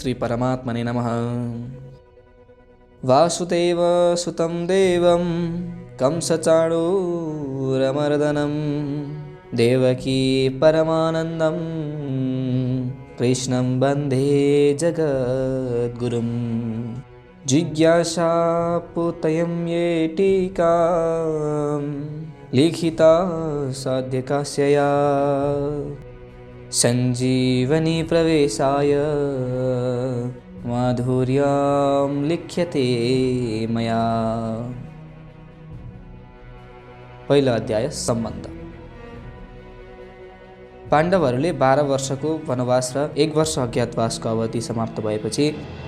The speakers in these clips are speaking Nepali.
श्री परमात्मने नमः। वासुदेव सुतं देवं कंसचाणूरमर्दनं देवकी परमानन्दं कृष्णं वन्दे जगद्गुरुं। जिज्ञासापूतयं ये टीका लिखिता साध्यकास्यया सञ्जीवनी प्रवेशाय माधुर्यं लिख्यते मया। पहिलो अध्याय सम्बन्ध। पाण्डवहरूले 12 वर्षको वनवास र 1 वर्ष अज्ञातवासको अवधि समाप्त भएपछि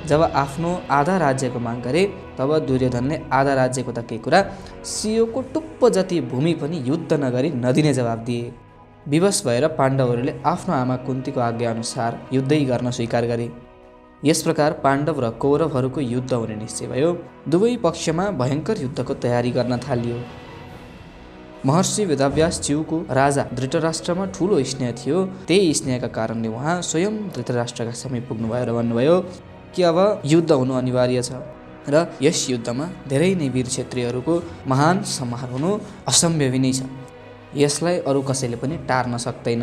जब आफ्नो आधा राज्यको माग गरे तब दुर्योधनले आधा राज्यको त के कुरा सियोको टुप्पो जति भूमि पनि युद्ध नगरी नदिने जवाब दिए। विवश भएर पाण्डवहरूले आफ्नो आमा कुन्तीको आज्ञा अनुसार युद्धै गर्न स्वीकार गरे। यस प्रकार पाण्डव र कौरवहरूको युद्ध हुने निश्चय भयो। दुवै पक्षमा भयङ्कर युद्धको तयारी गर्न थालियो। महर्षि वेदव्यास ज्यूको राजा धृतराष्ट्रमा ठुलो स्नेह थियो। त्यही स्नेहका कारणले उहाँ स्वयं धृतराष्ट्रका समीप पुग्नुभयो र भन्नुभयो कि अब युद्ध हुनु अनिवार्य छ र यस युद्धमा धेरै नै वीर क्षेत्रीहरूको महान समारोह हुनु असम्भवी नै छ। यसलाई अरू कसैले पनि टार्न सक्दैन।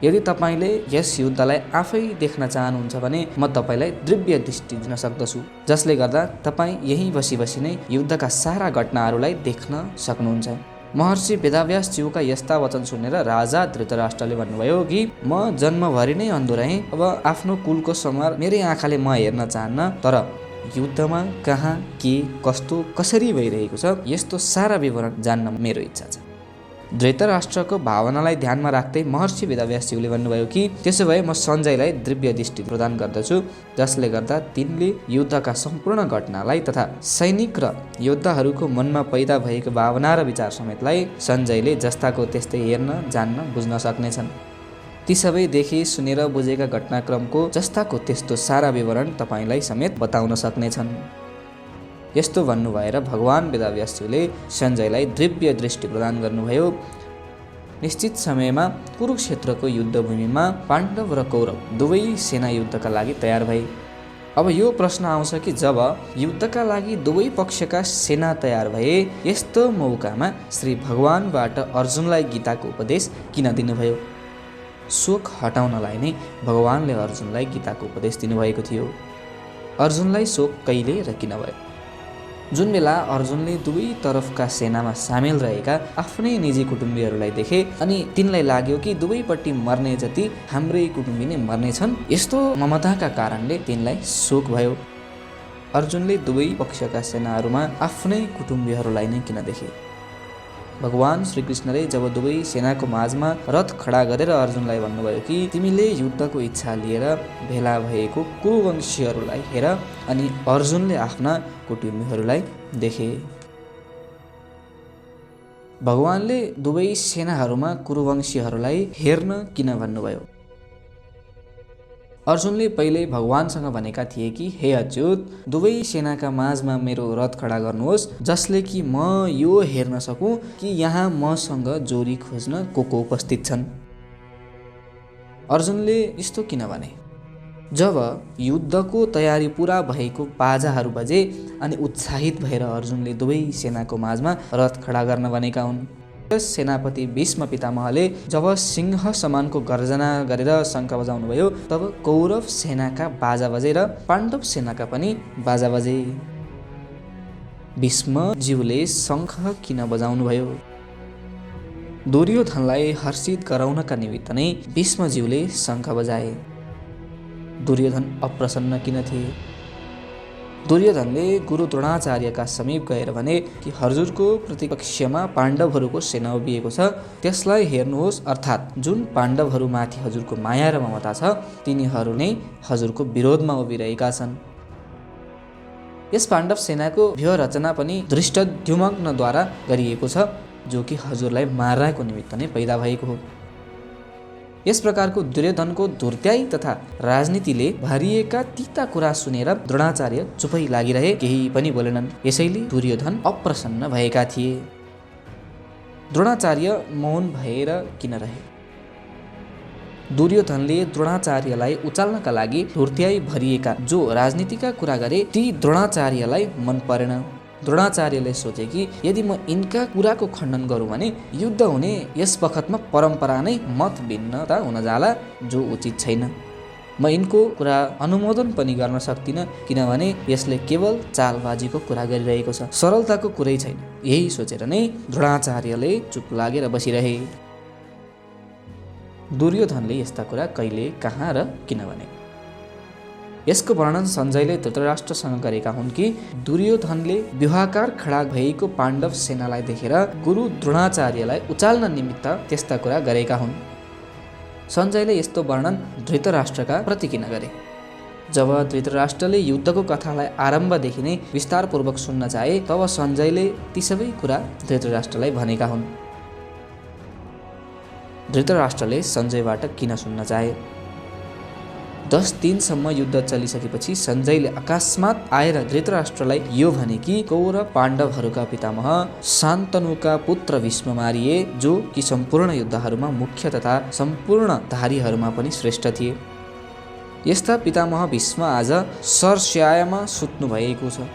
यदि तपाईँले यस युद्धलाई आफै देख्न चाहनुहुन्छ भने म तपाईँलाई दिव्य दृष्टि दिन सक्दछु, जसले गर्दा तपाईँ यहीँ बसी बसी नै युद्धका सारा घटनाहरूलाई देख्न सक्नुहुन्छ। महर्षि वेदव्यास ज्यूका यस्ता वचन सुनेर राजा धृतराष्ट्रले भन्नुभयो कि म जन्मभरि नै अन्धो रहेँ। अब आफ्नो कुलको संहार मेरै आँखाले म हेर्न चाहन्न, तर युद्धमा कहाँ के कस्तो कसरी भइरहेको छ यस्तो सारा विवरण जान्न मेरो इच्छा छ। धृतराष्ट्रको भावनालाई ध्यानमा राख्दै महर्षि वेदव्यासज्यूले भन्नुभयो कि त्यसो भए म सञ्जयलाई दिव्य दृष्टि प्रदान गर्दछु, जसले गर्दा तिनले युद्धका सम्पूर्ण घटनालाई तथा सैनिक र योद्धाहरूको मनमा पैदा भएको भावना र विचार समेतलाई सञ्जयले जस्ताको त्यस्तै हेर्न जान्न बुझ्न सक्नेछन्। ती सबै देखे सुनेर बुझेका घटनाक्रमको जस्ताको त्यस्तो सारा विवरण तपाईँलाई समेत बताउन सक्नेछन्। यस्तो भन्नु भएर भगवान वेदव्यासज्यूले सञ्जयलाई दिव्य दृष्टि प्रदान गर्नुभयो। निश्चित समयमा कुरुक्षेत्रको युद्धभूमिमा पाण्डव र कौरव दुवै सेना युद्धका लागि तयार भए। अब यो प्रश्न आउँछ कि जब युद्धका लागि दुवै पक्षका सेना तयार भए यस्तो मौकामा श्री भगवानबाट अर्जुनलाई गीताको उपदेश किन दिनुभयो? शोक हटाउनलाई नै भगवानले अर्जुनलाई गीताको उपदेश दिनुभएको थियो। अर्जुनलाई शोक कहिले र किन भयो? जुन बेला अर्जुनले दुवै तर्फका सेनामा सामेल रहेका आफ्नै निजी कुटुम्बीहरूलाई देखे अनि तिनलाई लाग्यो कि दुवैपट्टि मर्ने जति हाम्रै कुटुम्बी नै मर्नेछन्, यस्तो ममताका कारणले तिनलाई शोक भयो। अर्जुनले दुवै पक्षका सेनाहरूमा आफ्नै कुटुम्बीहरूलाई नै किन देखे? भगवान श्रीकृष्णले जब दुवै सेनाको माझमा रथ खडा गरेर अर्जुनलाई भन्नुभयो कि तिमीले युद्धको इच्छा लिएर भेला भएको कुरुवंशीहरूलाई हेर, अनि अर्जुनले आफ्ना कुटुम्बीहरूलाई देखे। भगवानले दुवै सेनाहरूमा कुरुवंशीहरूलाई हेर्न किन भन्नुभयो? अर्जुनले पहिले भगवानसँग भनेका थिए कि हे अच्युत, दुवै सेनाका माझमा मेरो रथ खडा गर्नुहोस्, जसले कि म यो हेर्न सकूँ कि यहाँ मसँग जोरी खोज्न को उपस्थित छन्। अर्जुनले यस्तो किन भने? जब युद्धको तयारी पुरा भएको बाजाहरू बजे अनि उत्साहित भएर अर्जुनले दुवै सेनाको माझमा रथ खडा गर्न भनेका हुन्। सेनापति भीष्म पितामहले जब सिंह समानको गर्जना गरेर शङ्ख बजाउनुभयो तब कौरव सेनाका बाजा बजे र पाण्डव सेनाका पनि बाजा बजे। भीष्मज्यूले शङ्ख किन बजाउनुभयो? दुर्योधनलाई हर्षित गराउनका निमित्त नै भीष्मज्यूले शङ्ख बजाए। दुर्योधन अप्रसन्न किन थिए? दुर्योधनले गुरु द्रोणाचार्यका समीप गएर भने कि हजुरको प्रतिपक्षमा पाण्डवहरूको सेना उभिएको छ, त्यसलाई हेर्नुहोस्, अर्थात् जुन पाण्डवहरूमाथि हजुरको माया र ममता छ तिनीहरू नै हजुरको विरोधमा उभिरहेका छन्। यस पाण्डव सेनाको व्यूह रचना पनि धृष्टद्युम्नद्वारा गरिएको छ, जो कि हजुरलाई मार्नको निमित्त नै पैदा भएको हो। यस प्रकारको दुर्योधनको धुर्त्याई तथा राजनीतिले भरिएका तीता कुरा सुनेर द्रोणाचार्य चुपै लागिरहे, केही पनि बोलेनन्। यसैले दुर्योधन अप्रसन्न भएका थिए। द्रोणाचार्य मौन भएर किन रहे? दुर्योधनले द्रोणाचार्यलाई उचाल्नका लागि धुर्त्याई भरिएका जो राजनीतिका कुरा गरे ती द्रोणाचार्यलाई मन परेन। द्रोणाचार्यले सोचे कि यदि म यिनका कुराको खण्डन गरौँ भने युद्ध हुने यस बखतमा परम्परा नै मत भिन्नता हुन जाला, जो उचित छैन। म यिनको कुरा अनुमोदन पनि गर्न सक्दिनँ, किनभने यसले केवल चालबाजीको कुरा गरिरहेको छ, सरलताको कुरै छैन। यही सोचेर नै द्रोणाचार्यले चुप लागेर बसिरहे। दुर्योधनले यस्ता कुरा कहिले, कहाँ र किन भने? यसको वर्णन सञ्जयले धृतराष्ट्रसँग गरेका हुन् कि दुर्योधनले व्यूहाकार खडा भएको पाण्डव सेनालाई देखेर गुरु द्रोणाचार्यलाई उचाल्न निमित्त त्यस्ता कुरा गरेका हुन्। सञ्जयले यस्तो वर्णन धृतराष्ट्रका प्रति किन गरे? जब धृतराष्ट्रले युद्धको कथालाई आरम्भदेखि नै विस्तारपूर्वक सुन्न चाहे, तब सञ्जयले ती सबै कुरा धृतराष्ट्रलाई भनेका हुन्। धृतराष्ट्रले सञ्जयबाट किन सुन्न चाहे? 10 दिनसम्म युद्ध चलिसकेपछि सञ्जयले अकस्मात आएर धृतराष्ट्रलाई यो भने कि कौरव पाण्डवहरूका पितामह शान्तनुका पुत्र भीष्म मारिए, जो कि सम्पूर्ण युद्धहरूमा मुख्य तथा सम्पूर्ण धारीहरूमा पनि श्रेष्ठ थिए। यस्ता पितामह भीष्म आज सरस्यायामा सुत्नु भएको छ।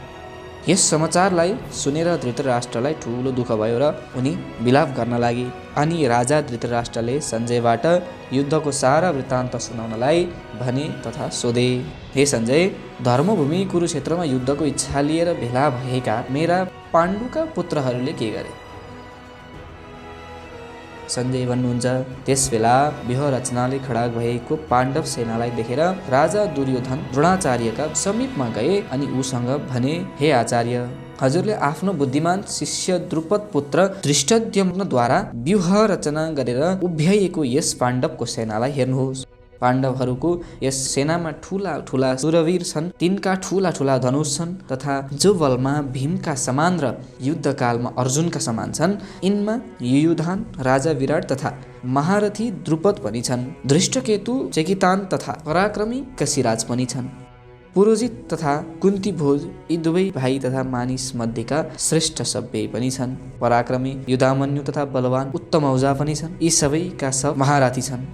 यस समाचारलाई सुनेर धृतराष्ट्रलाई ठुलो दुःख भयो र उनी विलाप गर्न लागे। अनि राजा धृतराष्ट्रले सञ्जयबाट युद्धको सारा वृत्तान्त सुनाउनलाई भने तथा सोधे, हे सञ्जय, धर्मभूमि कुरुक्षेत्रमा युद्धको इच्छा लिएर भेला भएका मेरा पाण्डुका पुत्रहरूले के गरे? सञ्जय भन्नुहुन्छ, त्यसबेला व्यूह रचनाले खडा भएको पाण्डव सेनालाई देखेर राजा दुर्योधन द्रोणाचार्यका समीपमा गए अनि उसँग भने, हे आचार्य, हजुरले आफ्नो बुद्धिमान शिष्य द्रुपद पुत्र धृष्टद्युम्नद्वारा व्यूह रचना गरेर उभ्याइएको यस पाण्डवको सेनालाई हेर्नुहोस्। पाण्डवहरूको यस सेनामा ठुला ठुला सुरवीर छन्, तिनका ठुला ठुला धनुष छन् तथा जो बलमा भीमका समान र युद्धकालमा अर्जुनका समान छन्, यिनमा युयुधान, राजा विराट तथा महारथी द्रुपद पनि छन्। धृष्टकेतु, चेकितान तथा पराक्रमी कशिराज पनि छन्। पुरोजित तथा कुन्तीभोज यी दुवै भाइ तथा मानिस मध्येका श्रेष्ठ सभ्य पनि छन्। पराक्रमी युधामन्यु तथा बलवान उत्तमौजा पनि छन्। यी सबैका सब महारथी छन्।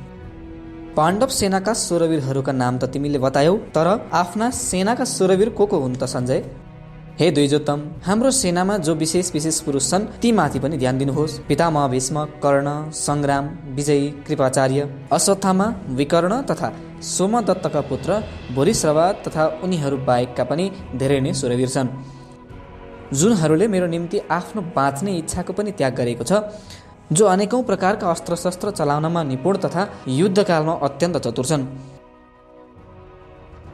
पाण्डव सेनाका सुरवीरहरूका नाम त तिमीले बतायौ, तर आफ्ना सेनाका सुरवीर को हुन् त सञ्जय? हे द्विजोत्तम, हाम्रो सेनामा जो विशेष विशेष पुरुष छन् ती माथि पनि ध्यान दिनुहोस्। पितामह भीष्म, कर्ण, संग्राम, विजयी, कृपाचार्य, अश्वत्थामा, विकर्ण तथा सोमदत्तका पुत्र भूरिश्रवा तथा उनीहरू बाहेकका पनि धेरै नै सुरवीर छन्, जुनहरूले मेरो निम्ति आफ्नो बाँच्ने इच्छाको पनि त्याग गरेको छ, जो अनेकौं प्रकारका अस्त्र शस्त्र चलाउनमा निपुण तथा युद्धकालमा अत्यन्त चतुर छन्।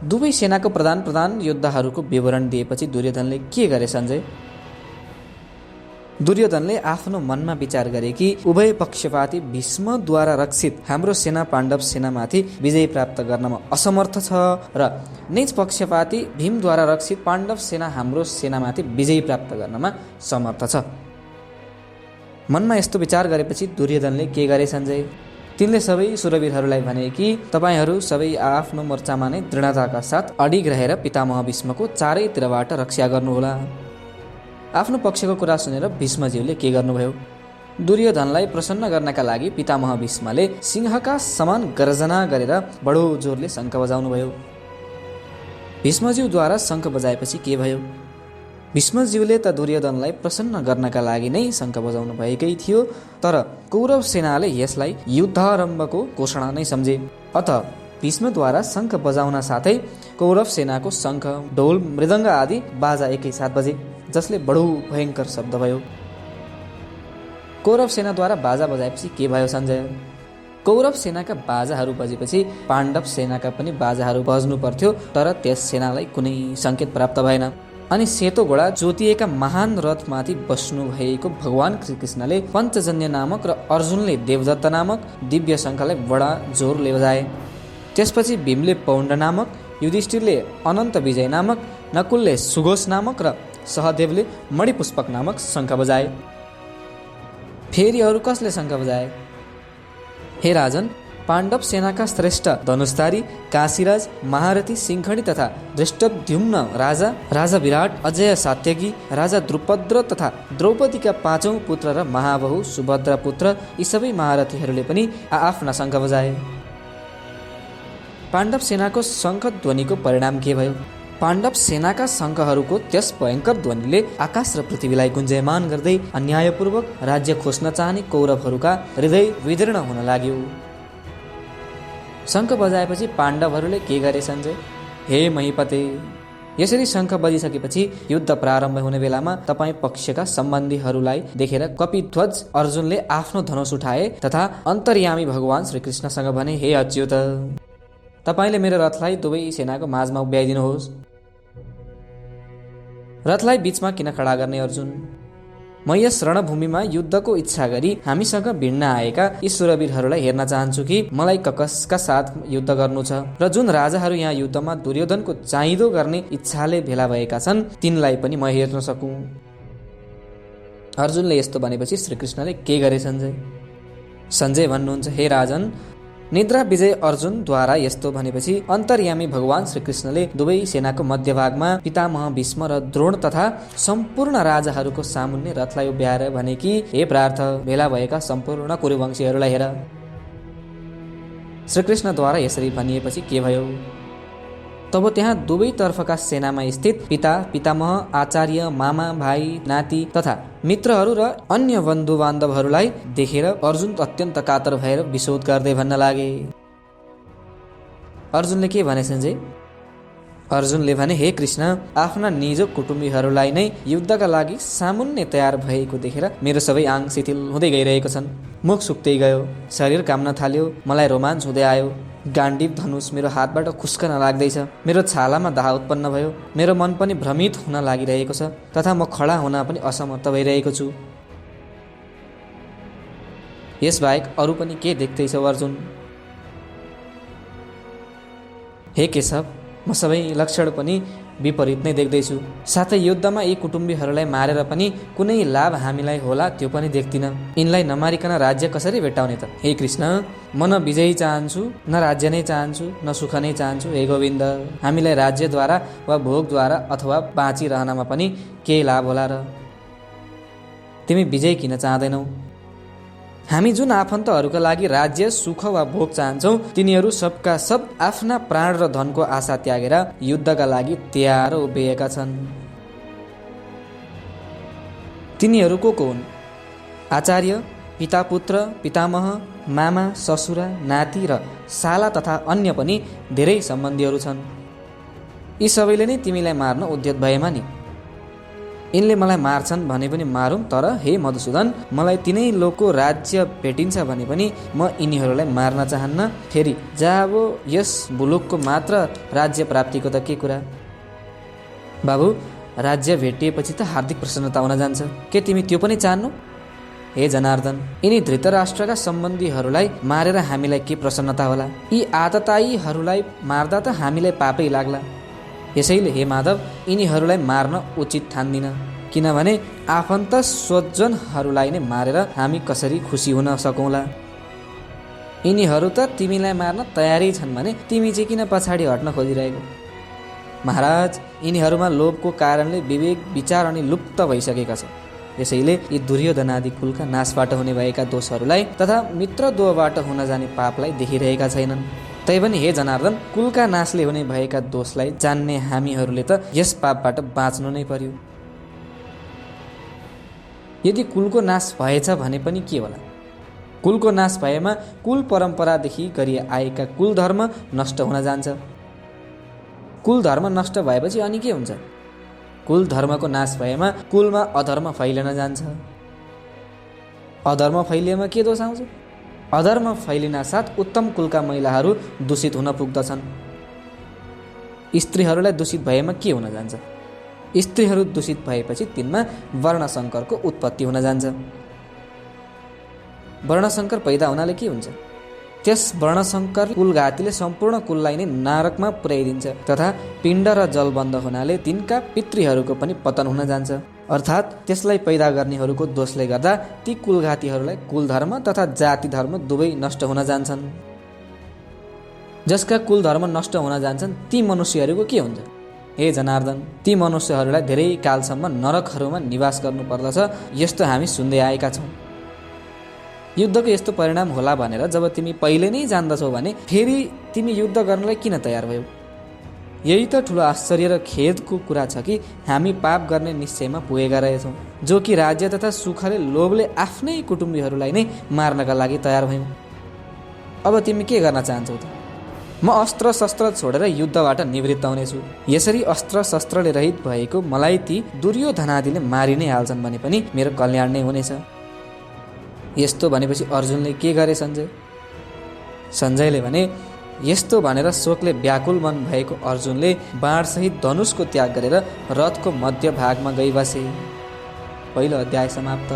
दुवै सेनाको प्रधान योद्धाहरूको विवरण दिएपछि दुर्योधनले के गरे सञ्जय? दुर्योधनले आफ्नो मनमा विचार गरे कि उभय पक्षपाती भीष्मद्वारा रक्षित हाम्रो सेना पाण्डव सेनामाथि विजय प्राप्त गर्नमा असमर्थ छ र निज पक्षपाती भीमद्वारा रक्षित पाण्डव सेना हाम्रो सेनामाथि विजय प्राप्त गर्नमा समर्थ छ। मनमा यस्तो विचार गरेपछि दुर्योधनले के गरे सञ्जय? तिनले सबै सुरवीरहरूलाई भने कि तपाईहरू सबै आफ्नो मोर्चामा नै दृढताका साथ अडिग रहेर पितामह भीष्मको चारैतिरबाट रक्षा गर्नुहोला। आफ्नो पक्षको कुरा सुनेर भीष्मज्यूले के गर्नुभयो? दुर्योधनलाई प्रसन्न गर्नका लागि पितामह भीष्मले सिंहका समान गर्जना गरेर बडो जोरले शङ्ख बजाउनुभयो। भीष्मज्यूद्वारा शङ्ख बजाएपछि के भयो? भीष्मज्यूले त दुर्योधनलाई प्रसन्न गर्नका लागि नै शङ्ख बजाउनु भएकै थियो, तर कौरव सेनाले यसलाई युद्धारम्भको घोषणा नै सम्झे। अत भीष्मद्वारा शङ्ख बजाउन साथै कौरव सेनाको शङ्ख, ढोल, मृदङ्ग आदि बाजा एकैसाथ बजे, जसले बडो भयङ्कर शब्द भयो। कौरव सेनाद्वारा बाजा बजाएपछि के भयो सञ्जय? कौरव सेनाका बाजाहरू बजेपछि पाण्डव सेनाका पनि बाजाहरू बज्नु पर्थ्यो, तर त्यस सेनालाई कुनै सङ्केत प्राप्त भएन। अनि सेतो घोडा जोतिएका महान रथमाथि बस्नु भएको भगवान श्रीकृष्णले पञ्चजन्य नामक र अर्जुनले देवदत्त नामक दिव्य शङ्खलाई बडा जोरले बजाए। त्यसपछि भीमले पौण्ड नामक, युधिष्ठिरले अनन्त विजय नामक, नकुलले सुघोष नामक र सहदेवले मणिपुष्पक नामक शङ्ख बजाए। फेरि अरू कसले शङ्ख बजाए? हे राजन, पाण्डव सेनाका श्रेष्ठ धनुषधारी काशीराज, महारथी सिंहखणी तथा धृष्टद्युम्न राजा, राजा विराट, अजय सात्यकी, राजा द्रुपद तथा द्रौपदीका 5औं पुत्र र महाबहु सुभद्रा पुत्र, यी सबै महारथीहरूले पनि आफ्ना शङ्ख बजाए। पाण्डव सेनाको शङ्खध्वनिको परिणाम के भयो? पाण्डव सेनाका शङ्खहरूको त्यस भयङ्कर ध्वनिले आकाश र पृथ्वीलाई गुन्जयमान गर्दै अन्यायपूर्वक राज्य खोज्न चाहने कौरवहरूका हृदय विदीर्ण हुन लाग्यो। शङ्ख बजाएपछि पाण्डवहरूले के गरे सञ्जय? हे महिपते, यसरी शङ्ख बजिसकेपछि युद्ध प्रारम्भ हुने बेलामा तपाईँ पक्षका सम्बन्धीहरूलाई देखेर कपिध्वज अर्जुनले आफ्नो धनुष उठाए तथा अन्तर्यामी भगवान श्रीकृष्णसँग भने, हे अच्युत, तपाईँले मेरो रथलाई दुवै सेनाको माझमा उभ्याइदिनुहोस्। रथलाई बीचमा किन खडा गर्ने अर्जुन? म यस रणभूमिमा युद्धको इच्छा गरी हामीसँग भिड्न आएका यी सुरवीरहरूलाई हेर्न चाहन्छु कि मलाई ककसका साथ युद्ध गर्नु छ र जुन राजाहरू यहाँ युद्धमा दुर्योधनको चाहिँदो गर्ने इच्छाले भेला भएका छन् तिनलाई पनि म हेर्न सकूँ। अर्जुनले यस्तो भनेपछि श्रीकृष्णले के गरे सञ्जय? सञ्जय भन्नुहुन्छ, हे राजन, निद्रा विजय अर्जुनद्वारा यस्तो भनेपछि अन्तर्यामी भगवान श्रीकृष्णले दुवै सेनाको मध्यभागमा पितामह भीष्म र द्रोण तथा सम्पूर्ण राजाहरूको सामुन्ने रथलाई उभ्याएर भने कि, हे पार्थ, भेला भएका सम्पूर्ण कुरुवंशीहरूलाई हेर। श्रीकृष्णद्वारा यसरी भनिएपछि के भयो? तब त्यहाँ दुवै तर्फका सेनामा स्थित पिता, पितामह, आचार्य, मामा, भाइ, नाति तथा मित्रहरू र अन्य बन्धु बान्धवहरूलाई देखेर अर्जुन अत्यन्त कातर भएर विशोध गर्दै भन्न लागे। अर्जुनले के भने सञ्जय? अर्जुनले भने, हे कृष्ण, आफ्ना निज कुटुम्बीहरूलाई नै युद्धका लागि सामुन्ने तयार भएको देखेर मेरो सबै आङ शिथिल हुँदै गइरहेको छन्। मुख सुक्दै गयो, शरीर काम्न थाल्यो, मलाई रोमाञ्च हुँदै आयो। गाण्डीव धनुष मेरो हातबाट खुस्कन लाग्दैछ, मेरो छालामा दाह उत्पन्न भयो, मेरो मन पनि भ्रमित हुन लागिरहेको छ तथा म खडा हुन पनि असमर्थ भइरहेको छु। यसबाहेक अरू पनि के देख्दैछौ अर्जुन? हे केशव, म सबै लक्षण पनि विपरीत नै देख्दैछु। साथै युद्धमा यी कुटुम्बीहरूलाई मारेर पनि कुनै लाभ हामीलाई होला त्यो पनि देख्दिन। यिनलाई नमारिकन राज्य कसरी भेट्टाउने त? हे कृष्ण, म न विजयी चाहन्छु, न राज्य नै चाहन्छु, न सुख नै चाहन्छु। हे गोविन्द, हामीलाई राज्यद्वारा वा भोगद्वारा अथवा बाँचिरहनमा पनि केही लाभ होला र? तिमी विजय किन चाहँदैनौ? हामी जुन आफन्तहरूका लागि राज्य, सुख वा भोग चाहन्छौँ तिनीहरू सबका सब आफ्ना प्राण र धनको आशा त्यागेर युद्धका लागि तयार उभिएका छन्। तिनीहरू को हुन्? आचार्य, पिता, पुत्र, पितामह, मामा, ससुरा, नाति र साला तथा अन्य पनि धेरै सम्बन्धीहरू छन्। यी सबैले नै तिमीलाई मार्न उद्यत भएमा नि? यिनले मलाई मार्छन् भने पनि मारौँ, तर हे मधुसूदन, मलाई तिनै लोकको राज्य भेटिन्छ भने पनि म यिनीहरूलाई मार्न चाहन्न। फेरि जब यस मुलुकको मात्र राज्य प्राप्तिको त के कुरा? बाबु, राज्य भेटिएपछि त हार्दिक प्रसन्नता हुन जान्छ, के तिमी त्यो पनि चाहन्नु? हे जनार्दन, यिनी धृतराष्ट्रका सम्बन्धीहरूलाई मारेर हामीलाई के प्रसन्नता होला? यी आततायीहरूलाई मार्दा त हामीलाई पापै लाग्ला। यसैले हे माधव, यिनीहरूलाई मार्न उचित ठान्दिन, किनभने आफन्त स्वजनहरूलाई नै मारेर हामी कसरी खुसी हुन सकौँला? यिनीहरू त तिमीलाई मार्न तयारै छन् भने तिमी चाहिँ किन पछाडि हट्न खोजिरहेको? महाराज, यिनीहरूमा लोभको कारणले विवेक, विचार अनि लुप्त भइसकेका छन्। यसैले यी दुर्योधनादि कुलका नाशबाट हुने भएका दोषहरूलाई तथा मित्रद्वयबाट हुन जाने पापलाई देखिरहेका छैनन्। तैपनि हे जनार्दन, कुलका नाशले हुने भएका दोषलाई जान्ने हामीहरूले त यस पापबाट बाँच्नु नै पर्यो। यदि कुलको नाश भएछ भने पनि के होला? कुलको नाश भएमा कुल परम्परादेखि गरी आएका कुल धर्म नष्ट हुन जान्छ। कुल धर्म नष्ट भएपछि अनि के हुन्छ? कुल धर्मको नाश भएमा कुलमा अधर्म फैलिन जान्छ। अधर्म फैलिएमा के दोष आउँछ? अधर्म फैलिन साथ उत्तम कुलका महिलाहरू दूषित हुन पुग्दछन्। स्त्रीहरूलाई दूषित भएमा के हुन जान्छ? स्त्रीहरू दूषित भएपछि तिनमा वर्णशङ्करको उत्पत्ति हुन जान्छ। वर्णशङ्कर पैदा हुनाले के हुन्छ? त्यस वर्णशङ्कर कुलघातीले सम्पूर्ण कुललाई नै नरकमा पुर्याइदिन्छ तथा पिण्ड र जलबन्द हुनाले तिनका पितृहरूको पनि पतन हुन जान्छ। अर्थात् त्यसलाई पैदा गर्नेहरूको दोषले गर्दा ती कुलघातीहरूलाई कुलधर्म तथा जाति धर्म दुवै नष्ट हुन जान्छन्। जसका कुलधर्म नष्ट हुन जान्छन् ती मनुष्यहरूको के हुन्छ? हे जनार्दन, ती मनुष्यहरूलाई धेरै कालसम्म नरकहरूमा निवास गर्नुपर्दछ। यस्तो हामी सुन्दै आएका छौँ। युद्धको यस्तो परिणाम होला भनेर जब तिमी पहिले नै जान्दछौ भने फेरि तिमी युद्ध गर्नलाई किन तयार भयौ? यही त ठुलो आश्चर्य र खेदको कुरा छ कि हामी पाप गर्ने निश्चयमा पुगेका रहेछौँ, जो कि राज्य तथा सुखले लोभले आफ्नै कुटुम्बीहरूलाई नै मार्नका लागि तयार भयौँ। अब तिमी के गर्न चाहन्छौ त? म अस्त्र शस्त्र छोडेर युद्धबाट निवृत्त हुनेछु। यसरी अस्त्र शस्त्रले रहित भएको मलाई ती दुर्योधनादिले मारि नै हाल्छन् भने पनि मेरो कल्याण नै हुनेछ। यस्तो भनेपछि अर्जुनले के गरे सञ्जय? सञ्जयले भने, यस्तो भनेर शोकले व्याकुल मन भएको अर्जुनले बाणसहित धनुषको त्याग गरेर रथको मध्य भागमा गई बसे। पहिलो अध्याय समाप्त।